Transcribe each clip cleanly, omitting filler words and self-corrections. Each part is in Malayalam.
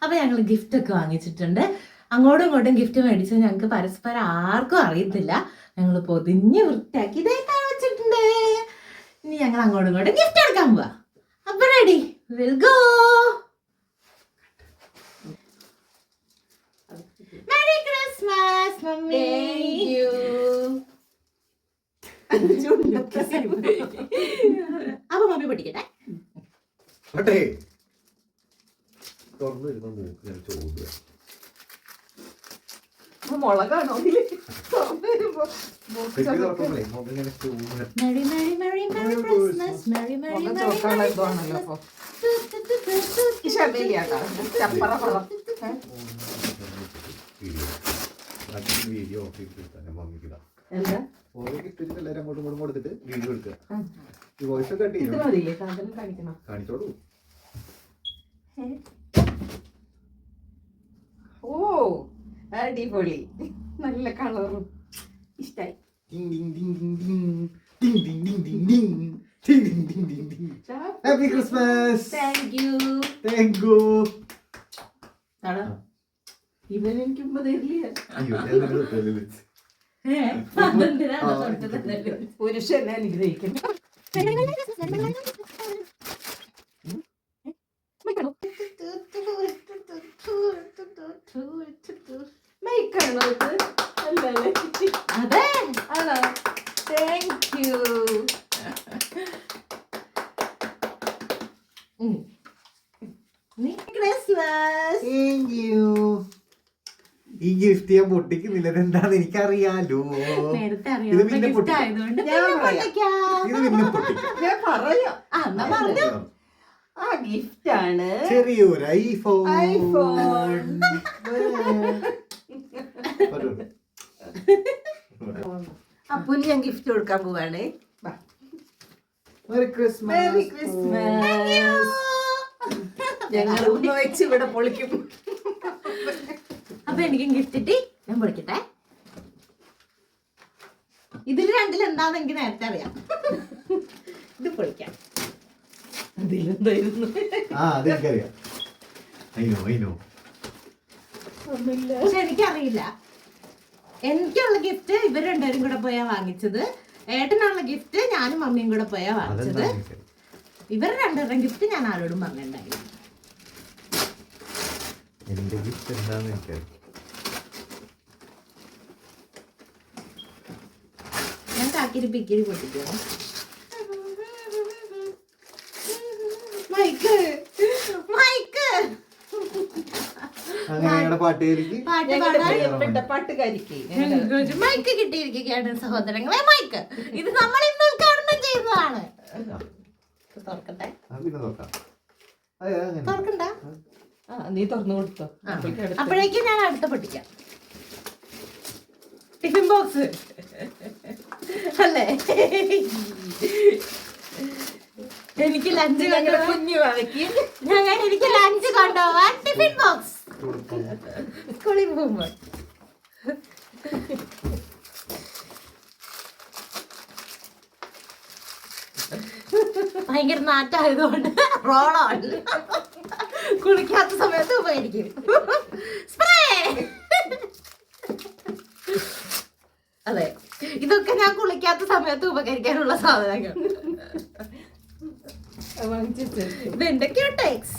അപ്പൊ ഞങ്ങള് ഗിഫ്റ്റ് ഒക്കെ വാങ്ങിച്ചിട്ടുണ്ട്. അങ്ങോട്ടും ഇങ്ങോട്ടും ഗിഫ്റ്റ് മേടിച്ചത് ഞങ്ങൾക്ക് പരസ്പരം ആർക്കും അറിയത്തില്ല. ഞങ്ങൾ പൊതിഞ്ഞ് വൃത്തിയാക്കി ഇതേ വെച്ചിട്ടുണ്ട്. ഇനി ഞങ്ങൾ അങ്ങോട്ടും ഇങ്ങോട്ടും ഗിഫ്റ്റ് എടുക്കാൻ പോവാ. അപ്പൊ ready, will go. Merry Christmas mummy. അപ്പൊ മമ്മി പഠിക്കട്ടെ. മുളകാണോ? വീഡിയോ എല്ലാരും അങ്ങോട്ടും ഇങ്ങോട്ടും കൊടുത്തിട്ട് വീഡിയോ എടുക്കുക. ഈ വോയിസ് ഒക്കെ കാണിച്ചോളൂ. ഓ അടിപൊളി, നല്ല കളറും ഇഷ്ടായി. Happy Christmas. Thank you. Thank you. ഇവനെനിക്ക് തരില്ല. പുരുഷനെ അനുഗ്രഹിക്കണം. മൈക്കാണോ ഇത്? അല്ലല്ലേ? അതെ ആണോ? Thank you. ഈ ഗിഫ്റ്റ് ഞാൻ പൊട്ടിക്കുന്നില്ല, എന്താന്ന് എനിക്കറിയാലോ. ഇത് പിന്നെ ഞാൻ പറയാം. ആ ഗിഫ്റ്റ് ആണ് ചെറിയൊരു ഐഫോൺ. അപ്പൂന് ഞാൻ ഗിഫ്റ്റ് കൊടുക്കാൻ പോവാണേ. Merry Christmas. Merry Christmas. ഞങ്ങൾ ഉമ്മ വെച്ച് ഇവിടെ പൊളിക്കും. അപ്പൊ എനിക്കും ഗിഫ്റ്റ് കിട്ടി, ഞാൻ പൊളിക്കട്ടെ. ഇതിൽ രണ്ടിൽ എന്താന്ന് എനിക്ക് നേരത്തെ അറിയാം. ഇത് പൊളിക്കാം. അതിലെന്തായിരുന്നു? പക്ഷെ എനിക്കറിയില്ല. എനിക്കുള്ള ഗിഫ്റ്റ് ഇവർ രണ്ടുപേരും കൂടെ പോയാ വാങ്ങിച്ചത്. ഏട്ടനുള്ള ഗിഫ്റ്റ് ഞാനും മമ്മിയും കൂടെ പോയാ വാങ്ങിച്ചത്. ഇവർ രണ്ടുപേരുടെയും ഗിഫ്റ്റ് ഞാൻ ആരോടും പറഞ്ഞിട്ടുണ്ടായില്ല. എന്റെ ഗിഫ്റ്റ് എന്താന്ന് എനിക്കറിയാം. ഞാൻ കാക്കിരി പിക്കിരി പൊട്ടിക്കോ. മൈക്ക് മൈക്ക് മൈക്ക് കിട്ടിയിരിക്കുകയാണ് സഹോദരങ്ങളെ. മൈക്ക് ഇത് നമ്മൾ ഇന്ന് ഉദ്ഘാടനം ചെയ്യുന്നതാണ്. തുറക്കട്ടെ? തുറക്കണ്ട, നീ തുറന്നു കൊടുത്തോ. അപ്പോഴേക്കും ഞാൻ അടുത്ത പൊട്ടിക്കാം. ടിഫിൻ ബോക്സ് അല്ലേ? എനിക്ക് ലഞ്ച് കുഞ്ഞു വാങ്ങിക്ക്. എനിക്ക് ലഞ്ച് കൊണ്ടുപോവാൻ ടിഫിൻ ബോക്സ് സ്കൂളിൽ പോകുമ്പോ. ഭയങ്കര നാറ്റായതുകൊണ്ട് റോളോൺ കുളിക്കാത്ത സമയത്ത് ഉപകരിക്കും. സ്പ്രേ. അതെ, ഇതൊക്കെ ഞാൻ കുളിക്കാത്ത സമയത്ത് ഉപകരിക്കാനുള്ള സാധനങ്ങൾ. ഇതെന്റെ ക്യൂടെക്സ്.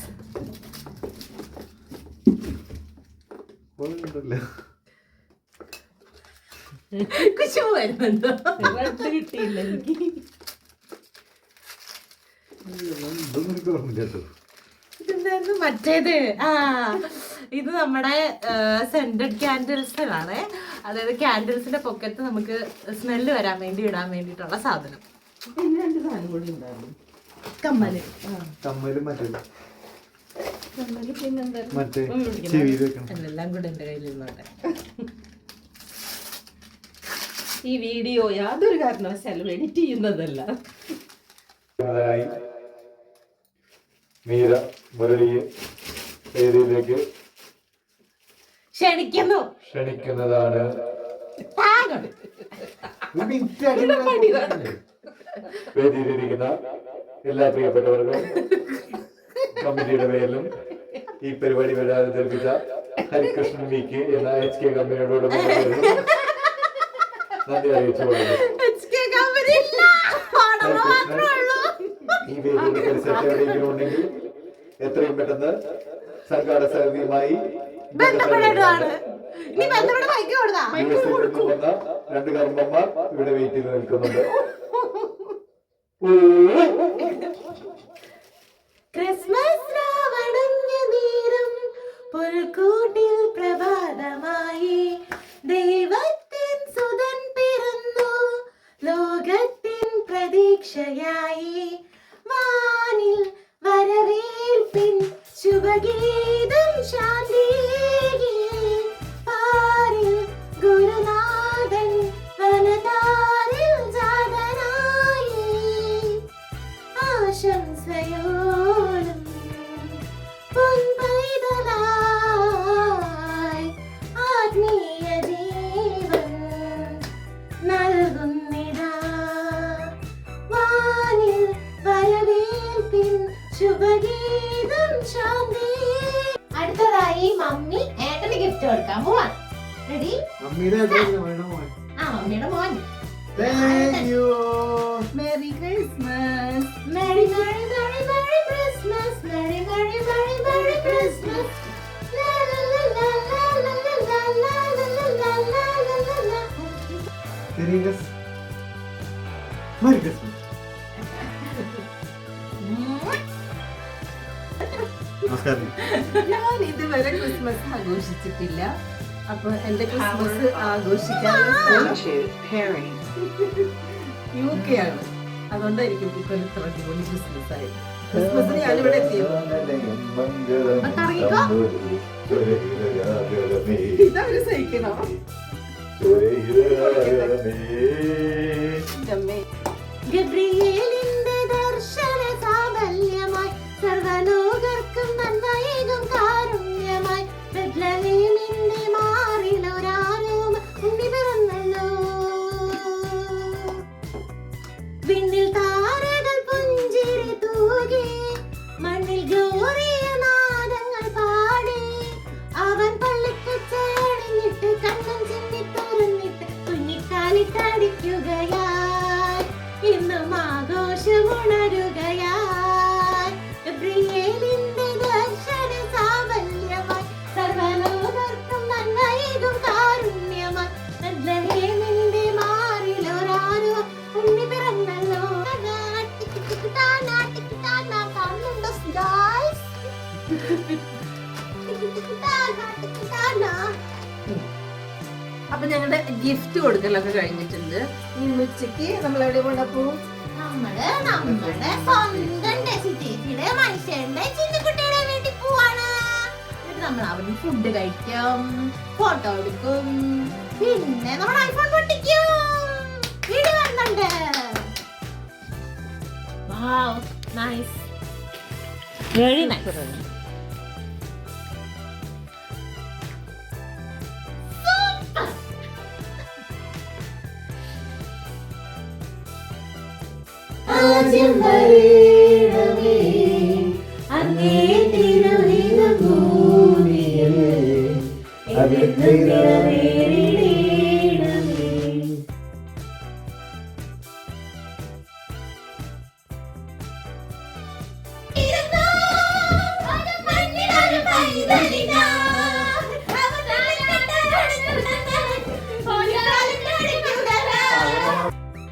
കുശു വരുന്നുണ്ടോ? കിട്ടിയില്ല എനിക്ക്. ഇതെന്തായിരുന്നു മറ്റേത്? ഇത് നമ്മുടെ സെന്റഡ് ക്യാൻഡിൽസിലാണ്. അതായത് ക്യാൻഡിൽസിന്റെ പൊക്കത്ത് നമുക്ക് സ്മെല്ല് വരാൻ വേണ്ടി ഇടാൻ വേണ്ടിയിട്ടുള്ള സാധനം. പിന്നെ രണ്ട് സാധനം കൂടി ഉണ്ടായിരുന്നു. കമ്മല്. എല്ലാം കൂടെ എന്റെ കയ്യിലിരുന്നോട്ടെ. ഈ വീഡിയോ യാതൊരു കാരണവശാലും എഡിറ്റ് ചെയ്യുന്നതല്ല. മീര മുരളിയെ വേദിയിലേക്ക് ക്ഷണിക്കുന്നതാണ്. വേദിയിലിരിക്കുന്ന എല്ലാ പ്രിയപ്പെട്ടവർക്കും കമ്മിറ്റിയുടെ പേരിലും ഈ പരിപാടി വരാതെ ധരിപ്പിച്ച ഹരികൃഷ്ണൻ വിക്ക് എന്ന HK കമ്പനിയോട് നന്ദി അറിയിച്ചു കൊള്ളുന്നു. ഈ വേദിയുടെ പരിസരത്ത് എവിടെയെങ്കിലും ഉണ്ടെങ്കിൽ എത്രയും പെട്ടെന്ന് സംഘാടക സമിതിയുമായി വന്ന 2 കർമ്മന്മാർ ഇവിടെ വെയിറ്റ് ചെയ്ത് നിൽക്കുന്നുണ്ട്. ക്രിസ്മസ് രാവണഞ്ഞ നേരം പുൽക്കൂട്ടിൽ പ്രഭാതമായി ദൈവത്തിൻ സുതൻ പിറന്നു ലോകത്തിൻ പ്രതീക്ഷയായി വാനിൽ വരവേൽപ്പിൻ ശുഭഗീതം ശാന്തിയേകി പാരിൽ ഗുരുനാഥൻ വനതാരിൽ ജാതനായി ആശംസയോടും പൊൻപൈതലായി ആത്മീയ ജീവൻ നൽകുന്നിതാ വാനിൽ വരവേൽപ്പിൻ ശുഭഗീതം ശാന്തി. അടുത്തതായി മമ്മി ഏട്ടന് ഗിഫ്റ്റ് കൊടുക്കാൻ പോവാൻ. റെഡി? മമ്മിയുടെ മമ്മിയുടെ മോൻ. Thank you. Merry Christmas. Merry, merry, merry, merry Christmas. Merry, merry, merry, merry Christmas. La la la la la la la la la la la la la la. Keringas. Merry Christmas. നമസ്കാരം. ഞാൻ ഇതുവരെ ക്രിസ്മസ് ആഘോഷിച്ചിട്ടില്ല. അപ്പൊ എന്റെ ക്രിസ്മസ് ആഘോഷിക്കാൻ UK ആണ്. അതുകൊണ്ടായിരിക്കും ഇപ്പൊ ഇത്ര അടിപൊളി ക്രിസ്മസ് ആയത്. ക്രിസ്മസിന് ഞാനിവിടെ എത്തിയത് ഇതവര് സഹിക്കണോ? അമ്മേ. ഗബ്രിയേലിന്റെ ദർശന സാഫല്യമായി സർവ്വലോകർക്കും നന്മയേകും കാരുണ്യമായി ബെത്ലഹേമിന്റെ മാറിലൊരാരോമ ഉണ്ണി പിറന്നല്ലോ. വിണ്ണിൽ താരകൾ പുഞ്ചിരി തൂകി മണ്ണിൽ ഗ്ലോറിയ നാദങ്ങൾ പാടി അവൻ പള്ളിക്കച്ചയണിഞ്ഞിട്ട് കണ്ണൻ ചിന്നി തുറന്നിട്ട് തുന്നിക്കാലിട്ടടിക്കുകയായി ഇന്നും ആഘോഷമുണരുകയായി. ഗബ്രിയേലിന്റെ ദർശന സാഫല്യമായി സർവ്വലോകർക്കും നന്മയേകും കാരുണ്യമായി ബെത്ലഹേമിന്റെ മാറിലൊരാരോ ഉണ്ണി പിറന്നല്ലോ. അപ്പൊ ഞങ്ങളുടെ ഗിഫ്റ്റ് കൊടുക്കലൊക്കെ കഴിഞ്ഞിട്ടുണ്ട്. ഇന്ന് ഉച്ചക്ക് നമ്മൾ എവിടെ കൊണ്ടപ്പോ നമ്മുടെ സ്വന്തം ചേച്ചിയുടെ മനുഷ്യന്റെ ചിന്നക്കുട്ടിയുടെ വീട്ടിൽ പോവാണ്. എന്നിട്ട് നമ്മൾ അവിടെ ഫുഡ് കഴിക്കും, ഫോട്ടോ എടുക്കും, പിന്നെ നമ്മുടെ ഐഫോൺ പൊട്ടിക്കും. വീഡിയോ വരുന്നുണ്ട്. Wow, nice. Very nice. ആദ്യം വരേണമേ അങ്ങേ തിരുഹിതം ഭൂമിയിൽ എന്നും നിറവേറിടേണമേ.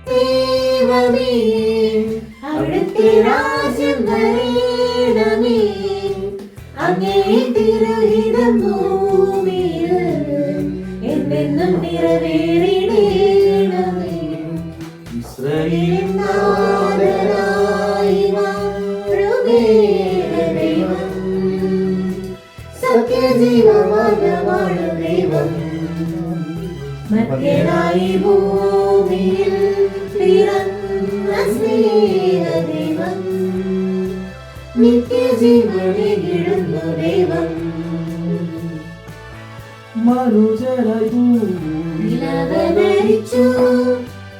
ദൈവമേ അവിടുത്തെ രാജ്യം വരേണമേ അങ്ങേ തിരുഹിതം ഭൂമിയിൽ എന്നെന്നും നിറവേറിടേണമേ. ഇസ്രായേലിൻ നാഥനായി മാതൃഭൂമിയിലെ ദൈവം സത്യജീവമാർഗ്ഗമാണ് ദൈവം മധ്യനായി ഭൂമിയിൽ പിറന്ന സ്നേഹദൈവം നിത്യജീവനിടുന്നു ദൈവം മനുജരായി ഭൂമിയിൽ അവതരിച്ചു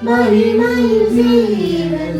മഹിമയിൽ ജീവൻ